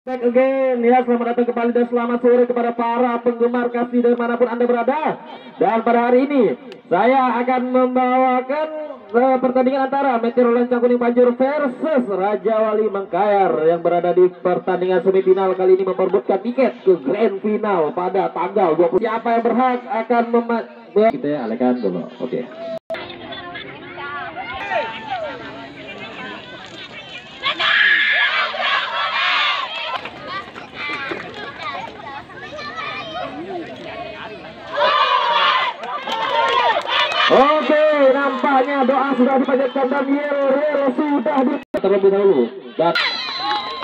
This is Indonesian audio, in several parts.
Back again ya, selamat datang kembali dan selamat sore kepada para penggemar kasih dimanapun Anda berada. Dan pada hari ini saya akan membawakan pertandingan antara Meteor Lancang Kuning Panjur versus Raja Wali Mengkayar yang berada di pertandingan semifinal kali ini memperebutkan tiket ke grand final pada tanggal 20. Siapa yang berhak akan kita ya, alihkan dulu. Oke. Oke, nampaknya doa sudah dipanjatkan dan Yel sudah terlebih dahulu.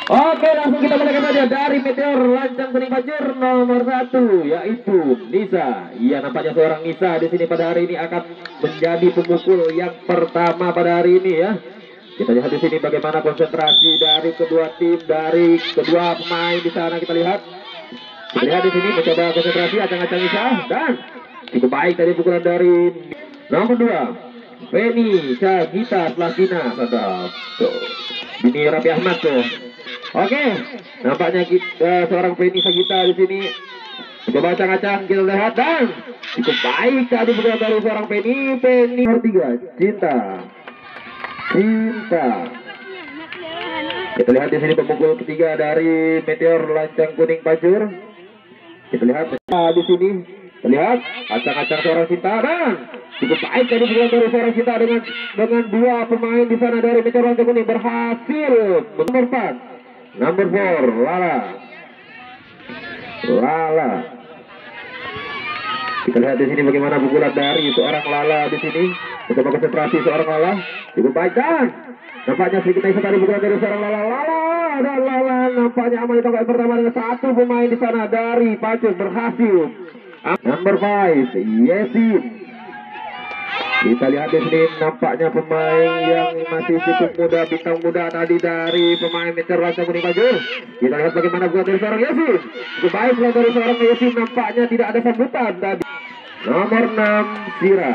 Oke, langsung kita mulai saja dari Meteor Lancang Kuning Panjur nomor 1 yaitu Nisa. Iya, nampaknya seorang Nisa di sini pada hari ini akan menjadi pemukul yang pertama pada hari ini ya. Kita lihat di sini bagaimana konsentrasi dari kedua tim, dari kedua pemain di sana kita lihat. Kita lihat di sini mencoba konsentrasi acang-acang Nisa dan cukup baik tadi pukulan dari nomor 2 Feni Sagita Plastina. Sadap tuh ini Rapi Ahmad tuh. Oke, nampaknya kita seorang Feni Sagita di sini coba acang-acang kita lihat dan cukup baik tadi pukulan dari seorang Feni nomor 3 Cinta. Kita lihat di sini pemukul ketiga dari Meteor Lancang Kuning Panjur. Kita lihat di sini. Lihat acang-acang seorang Cinta dan cukup baik tadi pukulan dari seorang Cinta dengan dua pemain di sana dari Meteor Lancang Kuning berhasil. Nomor 4 Lala. Kita lihat di sini bagaimana pukulan dari seorang Lala di sini. Mencoba konsentrasi seorang Lala cukup baik dan nampaknya sedikit tadi pukulan dari seorang Lala dan Lala nampaknya aman di tongkat pertama dengan satu pemain di sana dari Panjur berhasil. Nomor 5 Yesin. Kita lihat di sini nampaknya pemain yang masih cukup muda, bintang muda tadi dari pemain Meteor Lancang Kuning Panjur. Kita lihat bagaimana buat dari seorang Yesin. Cukup baik buat dari seorang Yesin, nampaknya tidak ada sambutan tadi. Nomor 6 Sira.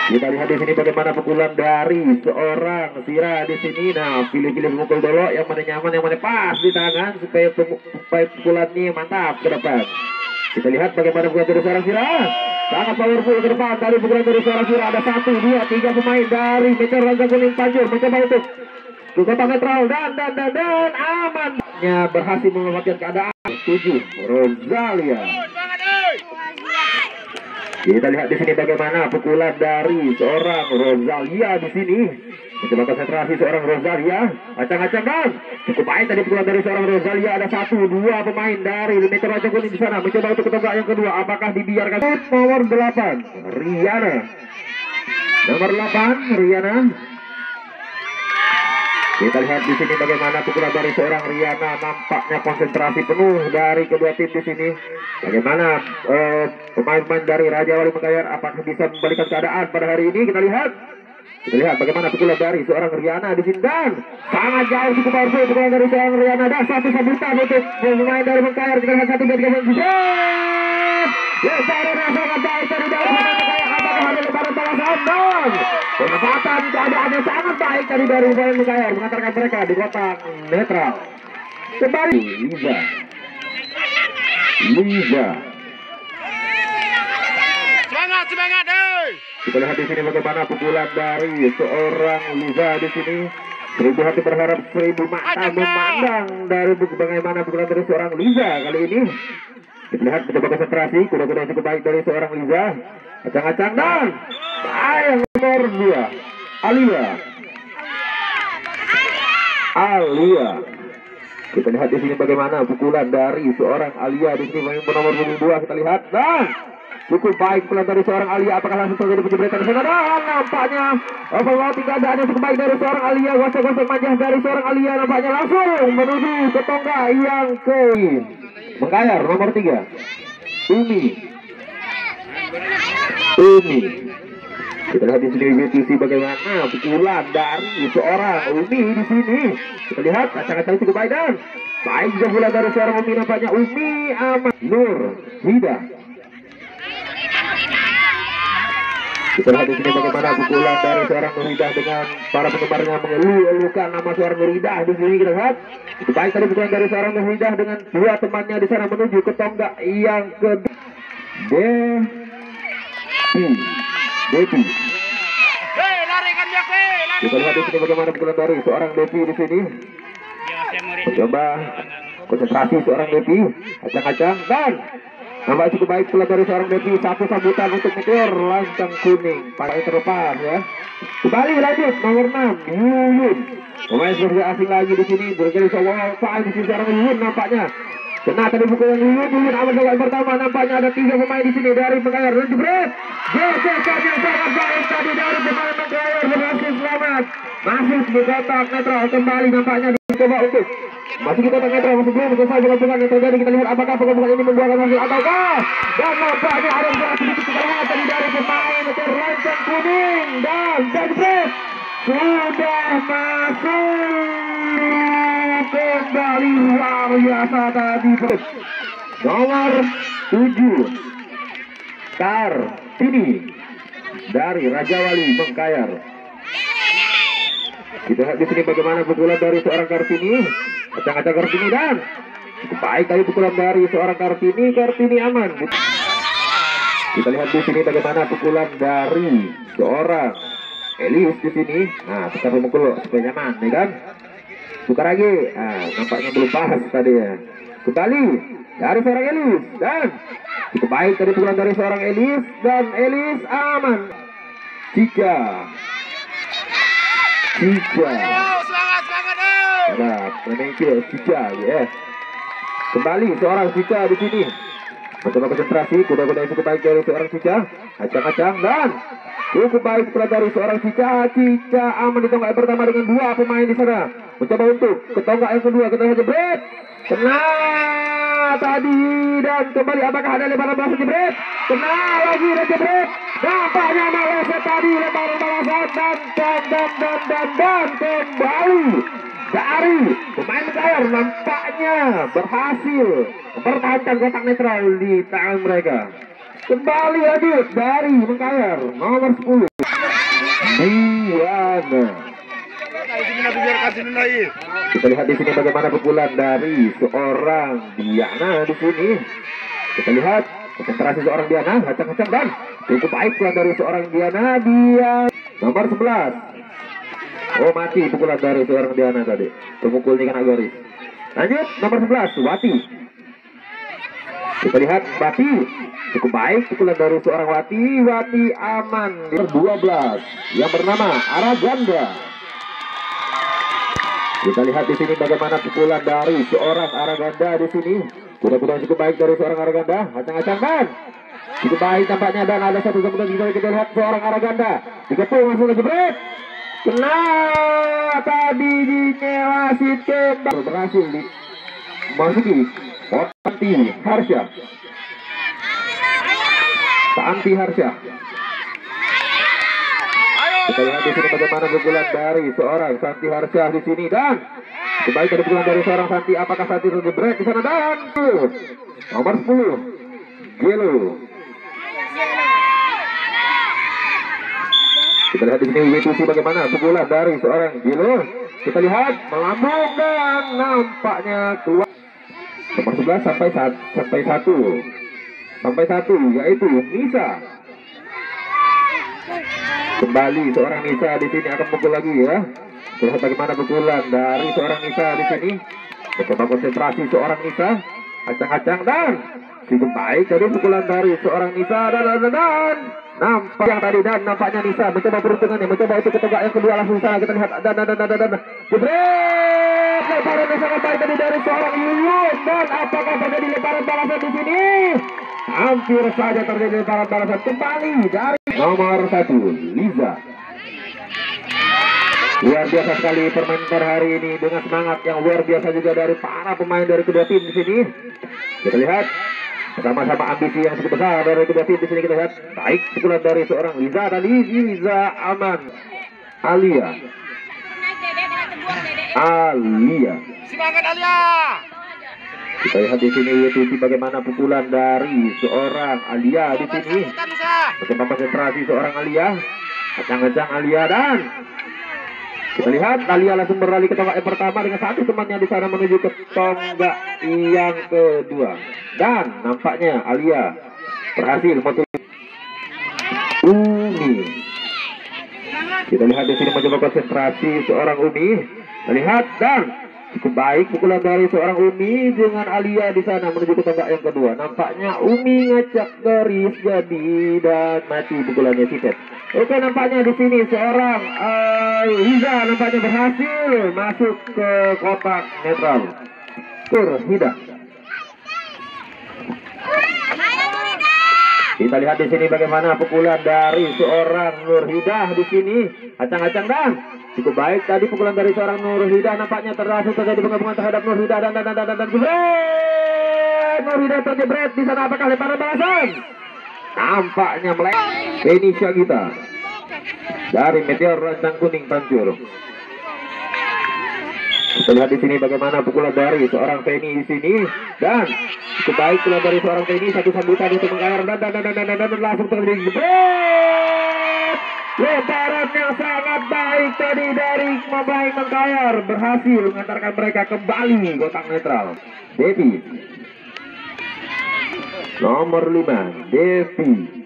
Kita lihat di sini bagaimana pukulan dari seorang Sira di sini. Nah, pilih-pilih pemukul dulu yang mana nyaman, yang mana pas di tangan supaya pukulannya mantap ke depan. Kita lihat bagaimana pukulan dari seorang Sira. Sangat powerful ke depan. Tadi pukulan dari seorang Sira ada 1, 2, 3 pemain dari Meteor Lancang Kuning Panjur mencoba untuk ke kotak netral dan amannya berhasil menyelamatkan keadaan. 7 Rosalia. Kita lihat di sini bagaimana pukulan dari seorang Rosalia di sini. Mencoba konsentrasi seorang Rosalia, acang-acang dan cukup baik tadi pukulan dari seorang Rosalia. Ada 1, 2 pemain dari Meteor Lancang Kuning di sana mencoba untuk ketonggak yang kedua. Apakah dibiarkan? Nomor 8 Riana. Kita lihat di sini bagaimana pukulan dari seorang Riana, nampaknya konsentrasi penuh dari kedua tim di sini. Bagaimana pemain-pemain dari Raja Wali Mengkayar apakah bisa membalikan keadaan pada hari ini? Kita lihat bagaimana pukulan dari seorang Riana di sini dan sangat jauh cukup powerful pukulan dari seorang Riana dan satu sambutan untuk pemain dari Mengkayar. Kita lihat 1, 2, 3 sangat baik dari dalam Mengkayar. Apakah ada lebaran balasan dan penempatan keadaannya sangat baik dari pemain Mengkayar mengantarkan mereka di kotak netral. Kembali Liza. Semangat. Kita lihat di sini bagaimana pukulan dari seorang Liza di sini. 1000 hati berharap 1000 mata memandang dari bagaimana pukulan dari seorang Liza kali ini. Kita lihat mencoba konsentrasi, kuda-kuda cukup baik dari seorang Liza. Acang-acang dan sayang nomor 2 Alia. Kita lihat di sini bagaimana pukulan dari seorang Alia di sini nomor 2. Kita lihat dan cukup baik pukulan dari seorang Alia. Apakah langsung terjadi penjebretan di sana? Dan nampaknya overlapping keadaannya cukup baik dari seorang Alia. Gosok-gosok manjah dari seorang Alia nampaknya langsung menuju ke tonggak yang ke Mengkayar nomor 3 Umi. Kita lihat di sini BTC bagaimana pukulan dari seorang Umi di sini. Kita lihat acang-acang cukup baik dan baik juga pukulan dari seorang Umi, nampaknya Umi Aman Nur Hida. Kita lihat di sini bagaimana pukulan dari seorang Nuridah dengan para penggemarnya mengeluh-elukan nama seorang Nuridah di sini. Kita lihat itu baik tadi pukulan dari seorang Nuridah dengan dua temannya di sana menuju ke tonggak yang kedua. Devi. Kita lihat di sini bagaimana pukulan dari seorang Devi di sini. Coba konsentrasi seorang Devi, acang-acang dan nampak cukup baik pukulan dari seorang Devi. Satu sambutan untuk Meteor lancang kuning pada terlepas ya. Kembali lanjut nomor 6 Yuyun. Pemain seperti asing lagi di sini bergerak soal file di sini seorang Yuyun nampaknya. Kena tadi pukulan Yuyun aman yang pertama nampaknya ada 3 pemain di sini dari Mekayar dan jebret. Gesekan yang sangat baik tadi dari pemain Mekayar berhasil selamat. Masih di kotak netral kembali nampaknya dicoba untuk masih di kotak netral masih belum selesai bukan yang terjadi. Kita lihat apakah bukan ini membuahkan hasil ataukah dan nampaknya ada sedikit kesalahan tadi dari pemain terlancang kuning dan jebret sudah masuk kembali luar biasa tadi nomor 7 Kartini dari Raja Wali Mekayar. Kita lihat di sini bagaimana pukulan dari seorang Kartini, acang-acang Kartini dan cukup baik tadi pukulan dari seorang Kartini aman. Kita lihat di sini bagaimana pukulan dari seorang Elius di sini. Nah, kita memukul supaya nyaman, ya kan? Tukar lagi. Nah, nampaknya belum pas tadi ya. Kembali dari seorang Elius dan cukup baik tadi pukulan dari seorang Elius dan Elius aman. Cica. Ada playmaker Cica ya. Kembali seorang Cica di sini. Mencoba konsentrasi, kuda-kuda yang cukup baik dari seorang Cica, acang-acang dan cukup baik pula dari seorang Cica aman di tonggak yang pertama dengan 2 pemain di sana. Mencoba untuk ke tonggak yang kedua, kita jebret. Kena tadi dan kembali apakah ada lebaran balasan jebret? Kena lagi dan jebret. Nampaknya meleset tadi lebaran balasan dan kembali dari pemain Mekayar nampaknya berhasil mempertahankan kotak netral di tangan mereka. Kembali lanjut dari Mekayar nomor 10 Diana. Kita lihat di sini bagaimana pukulan dari seorang Diana di sini. Kita lihat konsentrasi seorang Diana, acang-acang dan cukup baik pukulan dari seorang Diana. Dia nomor 11. Oh, mati pukulan dari seorang Diana tadi. Pemukul di kanan garis. Lanjut nomor 11 Wati. Kita lihat Wati. Cukup baik pukulan dari seorang Wati aman. Nomor 12 yang bernama Araganda. Kita lihat di sini bagaimana pukulan dari seorang Araganda di sini. Kuda-kuda cukup baik dari seorang Araganda, acang-acang dan cukup baik tampaknya dan ada satu sambutan kita lihat seorang Araganda. Dikepung langsung lagi jebret. Kena tadi di wasit kembali berhasil di masuki Santi Harsha. Kita lihat di sini bagaimana pukulan dari seorang Santi Harsha di sini dan kembali dari pukulan dari seorang Santi. Apakah Santi terjebret di sana dan nomor 10 Gelo. Kita lihat di sini WTC bagaimana pukulan dari seorang Gelo. Kita lihat melambung dan nampaknya keluar nomor 11 sampai satu yaitu Nisa. Kembali seorang Nisa di sini akan pukul lagi ya. Lihat bagaimana pukulan dari seorang Nisa di sini. Mencoba konsentrasi seorang Nisa, acang-acang dan cukup baik dari pukulan dari seorang Nisa dan nampak yang tadi dan nampaknya Nisa mencoba peruntungannya, mencoba untuk ketegak yang kedua langsung sana. Kita lihat dan jebret lebaran yang sangat baik tadi dari seorang Yuyun dan apakah terjadi lebaran balasan di sini? Hampir saja terjadi lebaran balasan kembali dari nomor 1 Liza. Luar biasa sekali permainan hari ini dengan semangat yang luar biasa juga dari para pemain dari kedua tim di sini. Kita lihat sama-sama ambisi yang cukup besar dari kedua tim di sini. Kita lihat baik pukulan dari seorang Liza dan Liza aman. Alia. Semangat Alia. Kita lihat di sini WTC bagaimana pukulan dari seorang Alia di sini. Bagaimana konsentrasi seorang Alia. Acang-acang Alia dan kita lihat Alia langsung beralih ke tonggak yang pertama dengan satu temannya di sana menuju ke tonggak yang kedua. Dan nampaknya Alia berhasil motor Umi. Kita lihat di sini mencoba konsentrasi seorang Umi. Melihat dan cukup baik pukulan dari seorang Umi dengan Alia di sana menuju ke tonggak yang kedua. Nampaknya Umi ngacak garis jadi dan mati pukulannya Sitet. Oke, nampaknya di sini seorang Liza nampaknya berhasil masuk ke kotak netral. Nurhida. Kita lihat di sini bagaimana pukulan dari seorang Nurhida di sini. Acang-acang dan cukup baik tadi pukulan dari seorang Nurhida, nampaknya terjadi penggabungan terhadap Nurhida dan Nurhida terjebret di sana. Apakah lemparan balasan? Nampaknya melenceng. Feni Syagita dari Meteor Rancang Kuning Pancur. Kita lihat di sini bagaimana pukulan dari seorang Feni di sini dan cukup baik pukulan dari seorang Feni. Satu sambutan untuk mengayar dan langsung terjadi jebret. Lemparan yang sangat baik tadi dari pemain Mengkayar berhasil mengantarkan mereka kembali kotak netral. Devi nomor 5, Devi.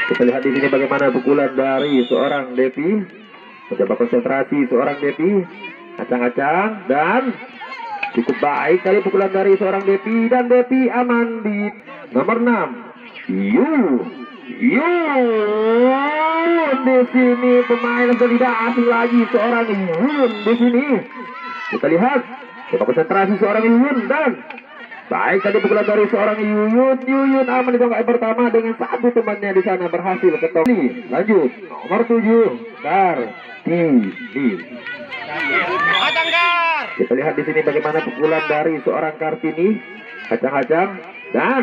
Kita lihat di sini bagaimana pukulan dari seorang Devi. Mencoba konsentrasi seorang Devi. Acang-acang dan cukup baik kali pukulan dari seorang Devi dan Devi aman di nomor 6. Di sini pemain tidak asing lagi seorang Yun di sini. Kita lihat coba konsentrasi seorang Yun dan baik tadi pukulan dari seorang Yuyun aman di tonggak pertama dengan satu temannya di sana berhasil ketemu. Lanjut nomor 7 Kartini. Kita lihat di sini bagaimana pukulan dari seorang Kartini. Acang-acang dan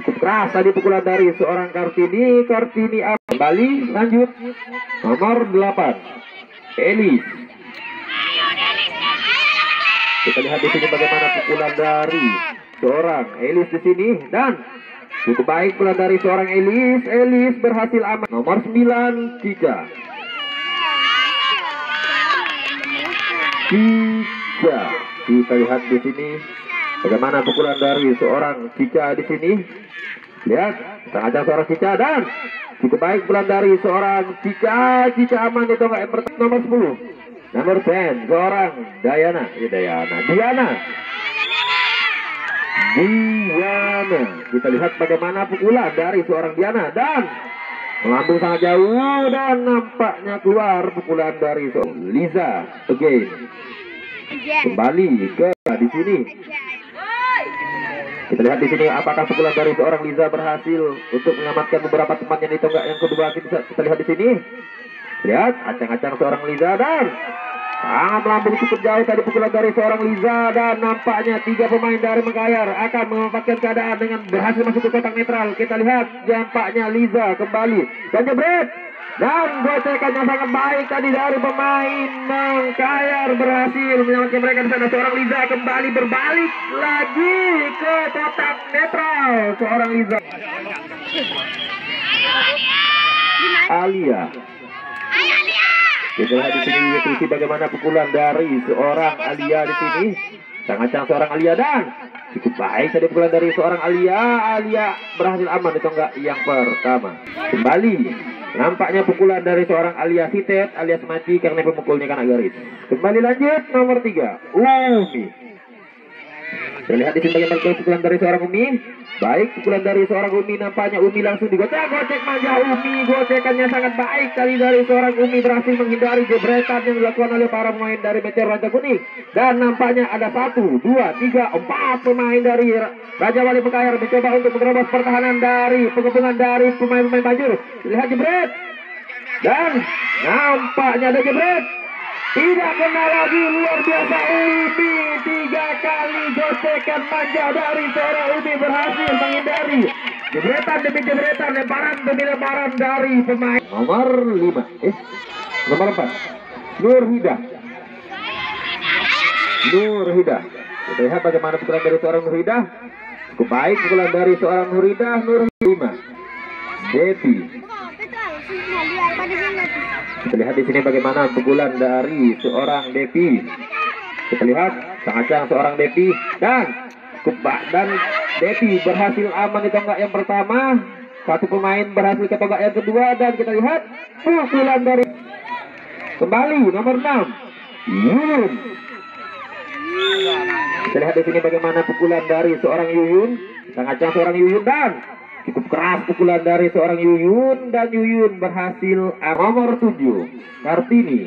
cukup keras tadi pukulan dari seorang Kartini. Kartini kembali. Lanjut nomor 8 Elis. Kita lihat di sini bagaimana pukulan dari seorang Elis di sini dan cukup baik pukulan dari seorang Elis. Elis berhasil aman. Nomor 9 Cica. Kita lihat di sini bagaimana pukulan dari seorang Cica di sini. Lihat, sengaja seorang Cica dan cukup baik pukulan dari seorang Cica. Cica aman itu enggak nomor 10. Nomor 10 seorang Diana. Diana. Kita lihat bagaimana pukulan dari seorang Diana dan melambung sangat jauh dan nampaknya keluar pukulan dari seorang Liza again. Kembali ke di sini. Kita lihat di sini apakah pukulan dari seorang Liza berhasil untuk menyelamatkan beberapa temannya di tonggak yang kedua. Kita lihat di sini. Lihat acang-acang seorang Liza dan sangat melambung cukup jauh tadi pukulan dari seorang Liza dan nampaknya 3 pemain dari Mengkayar akan memanfaatkan keadaan dengan berhasil masuk ke kotak netral. Kita lihat nampaknya Liza kembali dan jebret dan gocekannya sangat baik tadi dari pemain Mengkayar berhasil menyelamatkan mereka di sana. Seorang Liza kembali berbalik lagi ke kotak netral. Seorang Liza. Alia. Kita lihat di sini WTC bagaimana pukulan dari seorang Alia di sini. Sangat seorang Alia dan cukup baik tadi pukulan dari seorang Alia. Alia berhasil aman di tonggak yang pertama. Kembali nampaknya pukulan dari seorang Alia Sitet alias mati karena pemukulnya kena garis. Kembali lanjut nomor 3 Umi. Kita lihat di sini bagaimana pukulan dari seorang Umi. Baik pukulan dari seorang Umi, nampaknya Umi langsung digocek manja Umi. Gocekannya sangat baik tadi dari seorang Umi berhasil menghindari jebretan yang dilakukan oleh para pemain dari Meteor Rancang Kuning. Dan nampaknya ada 1, 2, 3, 4 pemain dari Raja Wali Mengkayar mencoba untuk menerobos pertahanan dari penggabungan dari pemain-pemain Pancur. Lihat jebret dan nampaknya ada jebret. Tidak kena lagi, luar biasa Umi. 3 kali gocekan manja dari seorang Umi berhasil menghindari jebretan demi jebretan, lemparan demi lemparan dari pemain. Nomor 5 nomor 4 Nurhida. Kita lihat bagaimana pukulan dari seorang Nuridah. Cukup baik pukulan dari seorang Nuridah. Nur 5. Devi. Kita lihat di sini bagaimana pukulan dari seorang Devi. Kita lihat sangat seorang Devi dan dan Devi berhasil aman di tonggak yang pertama. Satu pemain berhasil ke tonggak yang kedua dan kita lihat pukulan dari kembali nomor 6 Yuyun. Kita lihat di sini bagaimana pukulan dari seorang Yuyun, sangat seorang Yuyun dan cukup keras pukulan dari seorang Yuyun dan Yuyun berhasil nomor 7 Kartini.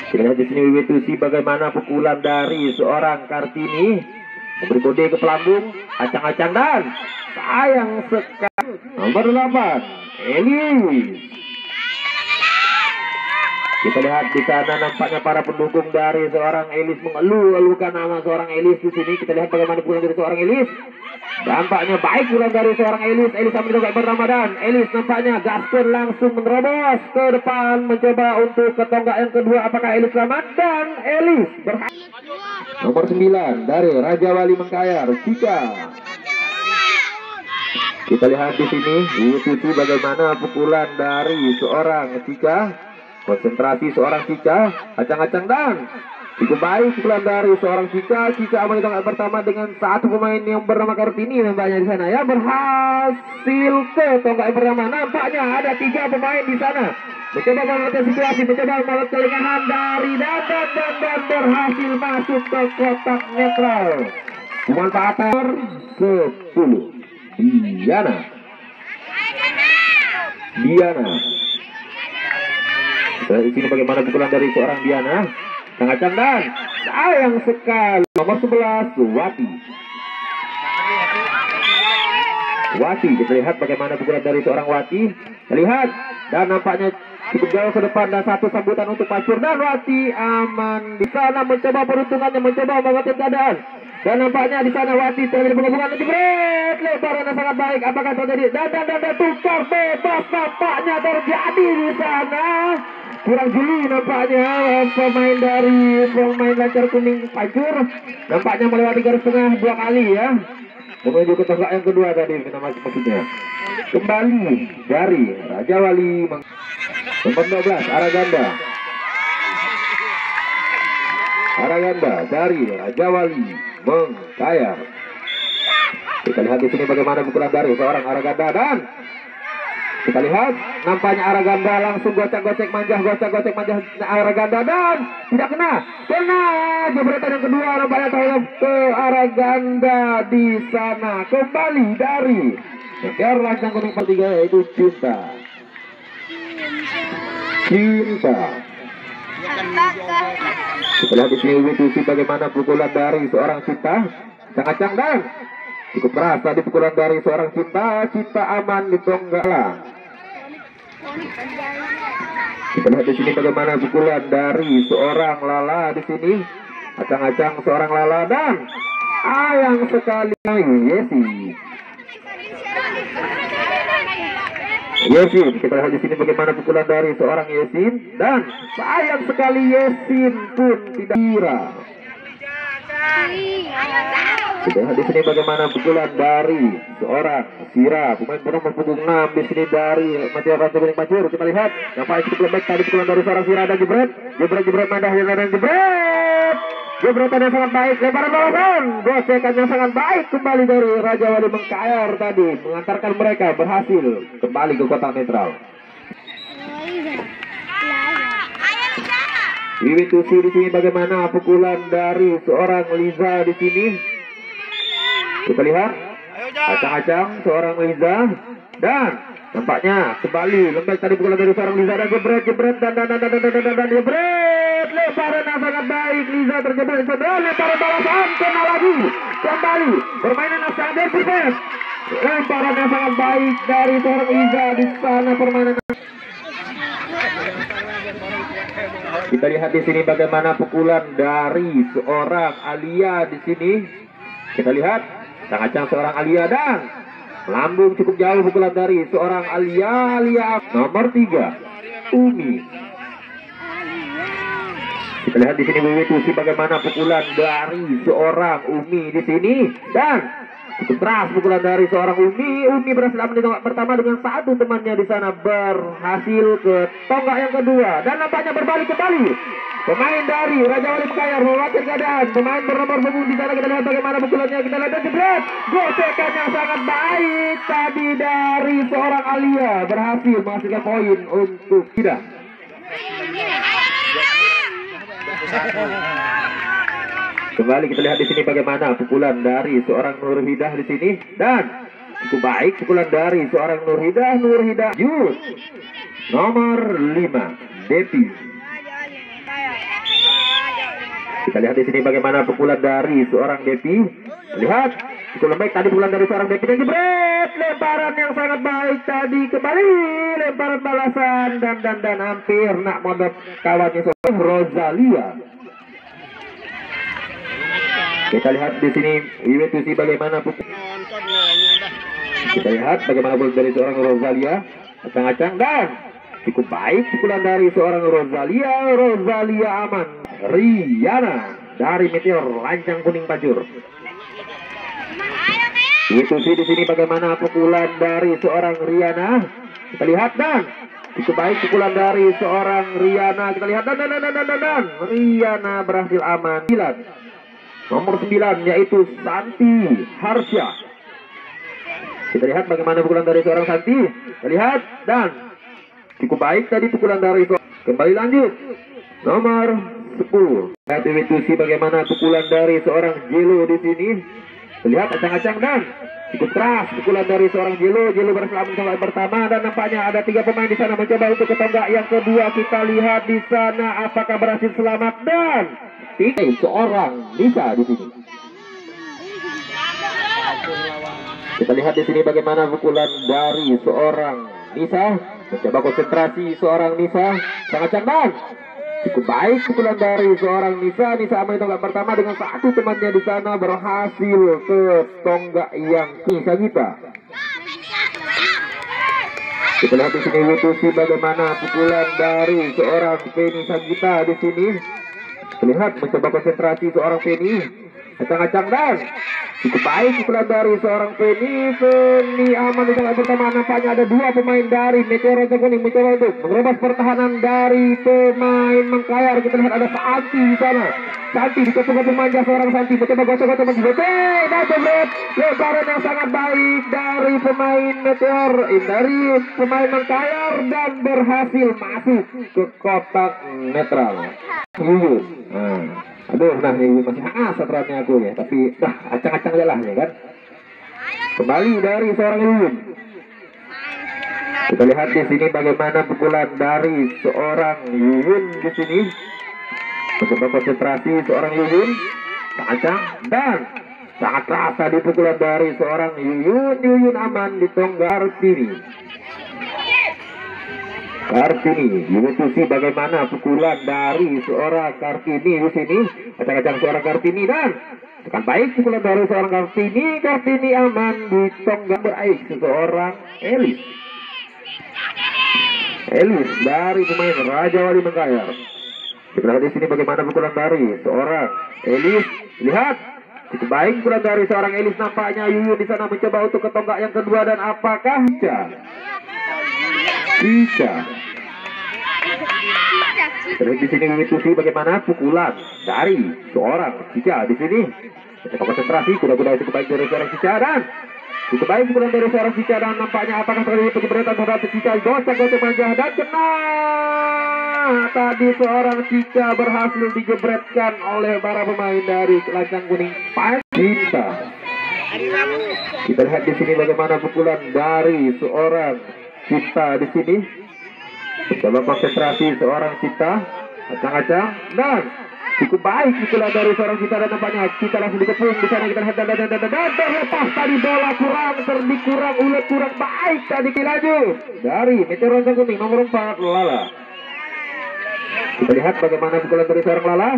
Kita lihat di sini Wiwitusi bagaimana pukulan dari seorang Kartini, memberi kode ke pelambung, acang-acang dan sayang sekali nomor 8 Elis. Kita lihat di sana nampaknya para pendukung dari seorang Elis mengeluh-elukan nama seorang Elis di sini. Kita lihat bagaimana pukulan dari seorang Elis. Nampaknya baik pukulan dari seorang Elis. Elis sambil juga berramadan. Elis nampaknya gaskan langsung menerobos ke depan mencoba untuk ke tonggak yang kedua. Apakah Elis selamat? Dan Elis berhasil. Nomor 9 dari Raja Wali Mengkayar, Cika. Kita lihat di sini Wiwitusi bagaimana pukulan dari seorang Cika. Konsentrasi seorang Cika, acang-acang dan cukup baik pukulan dari seorang Cika. Cika aman di tonggak pertama dengan satu pemain yang bernama Kartini nampaknya di sana ya, berhasil ke tonggak yang pertama. Nampaknya ada 3 pemain di sana mencoba mengatur situasi, mencoba melakukan kelingahan dari dan berhasil masuk ke kotak netral. Pemanfaatan 10 Diana. Dari sini bagaimana pukulan dari seorang Diana, sangat dan sayang sekali nomor 11 Wati. Kita lihat bagaimana pukulan dari seorang Wati. Lihat dan nampaknya cukup jauh ke depan dan satu sambutan untuk Pacur dan Wati aman di sana mencoba peruntungannya, mencoba mengatur keadaan. Dan nampaknya di sana Wati terjadi penggabungan jebret, lebaran yang sangat baik. Apakah terjadi? Dan tukar bebas nampaknya terjadi di sana. Kurang jeli nampaknya pemain lancar kuning Pacur nampaknya melewati garis tengah 2 kali ya, menuju ke tonggak yang kedua tadi maksudnya. Kembali dari Raja Wali nomor 12 Araganda dari Raja Wali Mengkayar. Kita lihat di sini bagaimana pukulan dari seorang Araganda dan kita lihat nampaknya Araganda langsung gocek-gocek manja Araganda dan tidak kena jebretan yang kedua nampaknya terhadap ke Araganda di sana. Kembali dari Mengkayar lancang kuning 3 yaitu Cinta. Kita lihat di sini Wiwitusi bagaimana pukulan dari seorang Cinta, sangat dan cukup keras tadi pukulan dari seorang Cinta aman di tonggak. Kita lihat di sini bagaimana pukulan dari seorang Lala di sini, acang-acang seorang Lala dan sayang sekali Yesin. Kita lihat di sini bagaimana pukulan dari seorang Yesin dan sayang sekali Yesin pun tidak kira. Kita lihat di sini bagaimana pukulan dari seorang Sira, pemain nomor punggung 6 di sini dari Matiara Raja Kuning Pacur. Kita lihat nampaknya cukup lembek tadi pukulan dari seorang Sira dan jebret mandah dan jebretan yang sangat baik, lebaran balasan, gocekan yang sangat baik kembali dari Raja Wali Mengkayar tadi mengantarkan mereka berhasil kembali ke kotak netral. Wiwitusi di sini bagaimana pukulan dari seorang Liza di sini. Kita lihat acang-acang seorang Liza dan nampaknya kembali lembek tadi pukulan dari seorang Liza dan jebret dan jebret, lebaran yang sangat baik. Liza terjebak dan lebaran balasan kena lagi kembali permainan yang sangat perfect, lebaran yang sangat baik dari seorang Liza di sana permainan. Kita lihat di sini bagaimana pukulan dari seorang Alia di sini. Kita lihat sangat seorang Alia dan lambung cukup jauh pukulan dari seorang Alia nomor 3 Umi. Kita lihat di sini Wiwitusi bagaimana pukulan dari seorang Umi di sini, dan cukup keras pukulan dari seorang Umi. Umi berhasil aman di tonggak pertama dengan satu temannya di sana berhasil ke tonggak yang kedua, dan nampaknya berbalik kembali. Pemain dari Raja Wali Mekayar mewakili keadaan. Pemain bernomor punggung di sana, kita lihat bagaimana pukulannya. Kita lihat jebret, gocekan yang sangat baik tadi dari seorang Alia berhasil menghasilkan poin untuk tidak. Kembali kita lihat di sini bagaimana pukulan dari seorang Nurhidah di sini, dan cukup baik pukulan dari seorang Nurhidah Yud nomor 5 Depi. Kita lihat di sini bagaimana pukulan dari seorang Depi. Lihat pukulan baik tadi pukulan dari seorang Depi, dan jebret, lemparan yang sangat baik tadi, kembali lemparan balasan dan hampir nak modal kawannya seorang Rosalia. Kita lihat di sini Wiwitusi bagaimana pukulan. Kita lihat bagaimana pukulan dari seorang Rosalia, acang-acang, dan cukup baik pukulan dari seorang Rosalia aman. Riana dari Meteor Lancang Kuning Pacur. Wiwitusi di sini bagaimana pukulan dari seorang Riana. Kita lihat, dan cukup baik pukulan dari seorang Riana. Kita lihat, dan Riana berhasil aman. Nomor 9 yaitu Santi Harsya. Kita lihat bagaimana pukulan dari seorang Santi. Kita lihat, dan cukup baik tadi pukulan dari kembali lanjut nomor 10. Lihat Wiwitusi bagaimana pukulan dari seorang Jelo di sini. Lihat acang-acang, dan cukup keras pukulan dari seorang Jelo berhasil aman tonggak pertama, dan nampaknya ada 3 pemain di sana mencoba untuk ke tonggak yang kedua. Kita lihat di sana apakah berhasil selamat, dan seorang Nisa di sini. Kita lihat di sini bagaimana pukulan dari seorang Nisa, mencoba konsentrasi seorang Nisa, sangat cantik. Cukup baik pukulan dari seorang Nisa aman di tonggak pertama dengan satu temannya di sana berhasil ke tonggak yang Nisa kita. Kita lihat di sini Wiwitusi bagaimana pukulan dari seorang Penny Sagita di sini. Lihat mencoba konsentrasi seorang Penny, acang-acang, dan cukup baik pukulan dari seorang Penny aman di tonggak pertama. Nampaknya ada 2 pemain dari Meteor Lancang Kuning mencoba untuk menerobos pertahanan dari pemain Mengkayar. Kita lihat ada Santi di sana. Santi dikepung pemanja seorang Santi, mencoba gosok-gosok dan jebret, lemparan yang sangat baik dari pemain Meteor, dari pemain Mengkayar, dan berhasil masuk ke kotak netral. Aduh, nah ini masih seterannya aku ya, tapi acang-acang aja lah ya kan. Kembali dari seorang Yuyun. Kita lihat di sini bagaimana pukulan dari seorang Yuyun di sini. Mencoba konsentrasi seorang Yuyun, acang, dan sangat terasa di pukulan dari seorang Yuyun aman di tonggak Kartini. Wiwitusi bagaimana pukulan dari seorang Kartini di sini, acang-acang seorang Kartini, dan tekan baik pukulan dari seorang Kartini aman di tonggak beraik seorang Elis dari pemain Raja Wali Mengkayar. Kita lihat di sini bagaimana pukulan dari seorang Elis. Lihat cukup baik pukulan dari seorang Elis, nampaknya Yuyun di sana mencoba untuk ke tonggak yang kedua, dan apakah Cica. Terus di sini Wiwitusi bagaimana pukulan dari seorang Cica di sini. Kita konsentrasi, kuda-kuda cukup baik dari seorang Cica, dan cukup baik pukulan dari seorang Cica, dan nampaknya apakah terjadi penjebretan terhadap Cica, gocek manja, dan kena. Tadi seorang Cica berhasil dijebretkan oleh para pemain dari Lancang Kuning Cinta. Kita lihat di sini bagaimana pukulan dari seorang Cinta di sini. Coba konsentrasi seorang Cinta, acang-acang, dan cukup baik pukulan dari seorang Cinta, dan nampaknya Cinta langsung dikepung di sana. Kita lihat dan terlepas tadi bola kurang ulet kurang baik tadi. Laju dari Meteor Lancang Kuning nomor 4 Lala. Kita lihat bagaimana pukulan dari seorang Lala.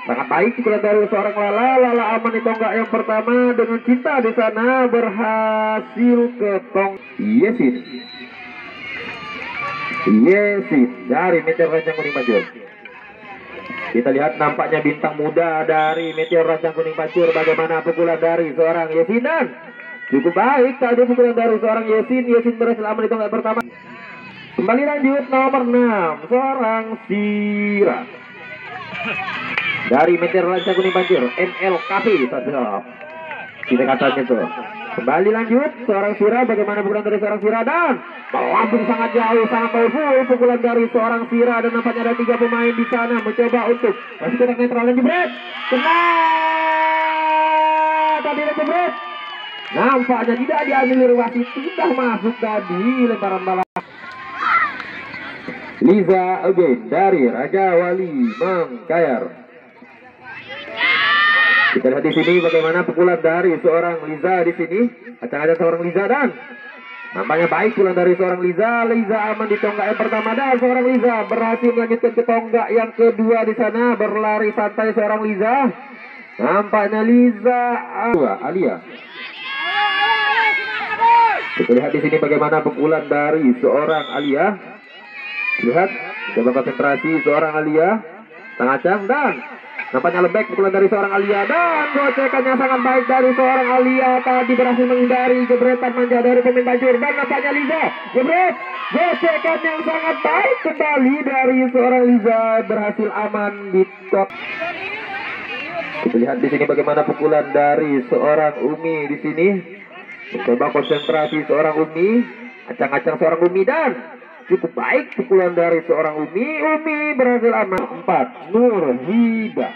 Sangat baik pukulan dari seorang Lala aman di tonggak yang pertama dengan Cinta di sana berhasil ke Yesin dari Meteor Lancang Kuning Pacur. Kita lihat nampaknya bintang muda dari Meteor Rancang Kuning Pancur. Bagaimana pukulan dari seorang Yesin, dan cukup baik tadi pukulan dari seorang Yesin. Yesin berhasil aman di tonggak pertama. Kembali lanjut nomor 6, seorang Sira dari Meteor Rancang Kuning Pancur, MLKP saja kita katanya tuh. Kembali lanjut seorang Sira. Bagaimana pukulan dari seorang Sira, dan melambung sangat jauh, sangat powerful pukulan dari seorang Sira. Dan nampaknya ada 3 pemain di sana mencoba untuk masuk kotak netral dan jebret. Kena tadi ada jebret. Nampaknya tidak diambil wasit, sudah masuk tadi lemparan bola. Liza again dari Raja Wali Mangkayar. Kita lihat di sini bagaimana pukulan dari seorang Liza di sini. Acak-acak seorang Liza, dan nampaknya baik pukulan dari seorang Liza. Liza aman di tonggak yang pertama, dan seorang Liza berhasil melanjutkan ke tonggak yang kedua di sana. Berlari santai seorang Liza. Nampaknya Liza Alia. Kita lihat di sini bagaimana pukulan dari seorang Alia. Lihat, coba konsentrasi seorang Alia. Acak, dan nampaknya lembek pukulan dari seorang Alia, dan gocekannya sangat baik dari seorang Alia. Tadi berhasil menghindari jebretan manja dari pemain Pancur, dan nampaknya Liza jebret. Gocekan yang sangat baik kembali dari seorang Liza, berhasil aman di top. Kita lihat di sini bagaimana pukulan dari seorang Umi di sini. Mencoba konsentrasi seorang Umi, acang-acang seorang Umi, dan cukup baik pukulan dari seorang Umi. Umi berhasil aman. 4, Nurhida.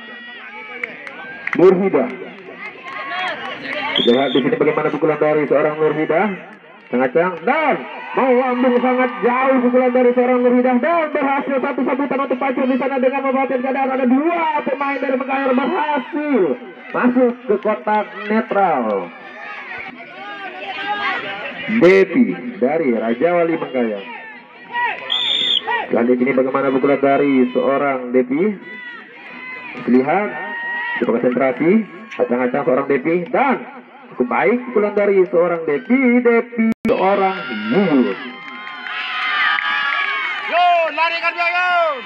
Kita lihat di sini bagaimana pukulan dari seorang Nurhida. Acang-acang, dan melambung sangat jauh pukulan dari seorang Nurhida, dan berhasil satu sabutan untuk Pancur di sana dengan membawakan keadaan. Ada 2 pemain dari Mangkayar berhasil masuk ke kotak netral. Devi dari Raja Wali Mangkayar. Dan di sini bagaimana pukulan dari seorang Devi. Lihat, coba konsentrasi, acang-acang seorang Devi, dan cukup baik pukulan dari seorang Devi seorang Yuyun. Larikan dia, Yuyun.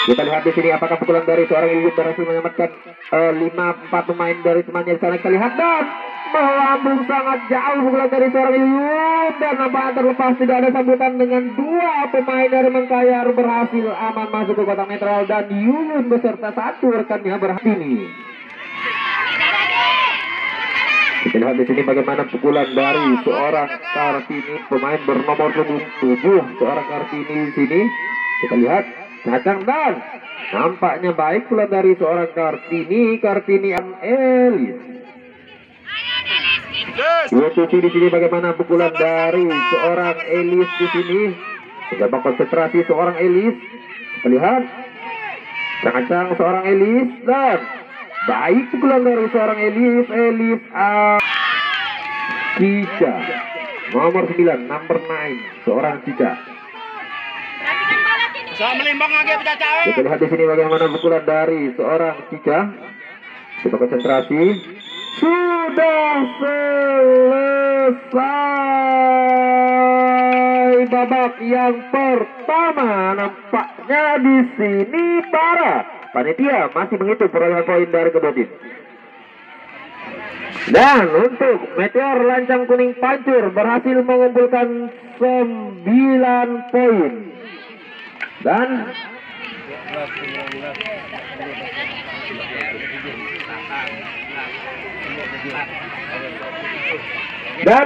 Kita lihat di sini apakah pukulan dari seorang Yuyun berhasil menyelamatkan 5-4 pemain dari temannya di sana. Kita lihat, dan melambung sangat jauh pukulan dari seorang Yuyun, dan nampaknya terlepas, tidak ada sambutan dengan 2 pemain dari Mangkayar berhasil aman masuk ke kotak netral, dan Yuyun beserta 1 rekannya berhasil. Kita lihat di sini bagaimana pukulan dari seorang Kartini, pemain bernomor 7, seorang Kartini di sini. Kita lihat, Cacang, dan nampaknya baik pukulan dari seorang Kartini Elis. Yotusi di sini bagaimana pukulan dari seorang Elis di sini. Coba konsentrasi seorang Elis. Kita lihat, Cacang seorang Elis, dan baik pukulan dari seorang Elis Cica nomor 9, number 9, seorang Cica. Kita lihat di sini bagaimana pukulan dari seorang Cica. Coba konsentrasi. Sudah selesai babak yang pertama. Nampaknya di sini para panitia masih menghitung perolehan poin dari kedua tim. Dan untuk Meteor Rancang Kuning Pancur berhasil mengumpulkan 9 poin. Dan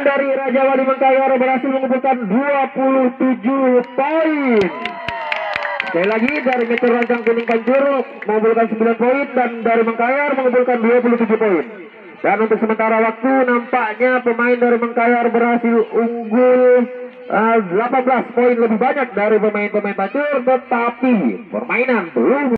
dari Raja Wali Mangkayar berhasil mengumpulkan 27 poin. Sekali lagi, dari Meteor Rancang Kuning Pancur mengumpulkan 9 poin, dan dari Mangkayar mengumpulkan 27 poin. Dan untuk sementara waktu nampaknya pemain dari Mangkayar berhasil unggul 18 poin lebih banyak dari pemain-pemain Pancur, tetapi permainan belum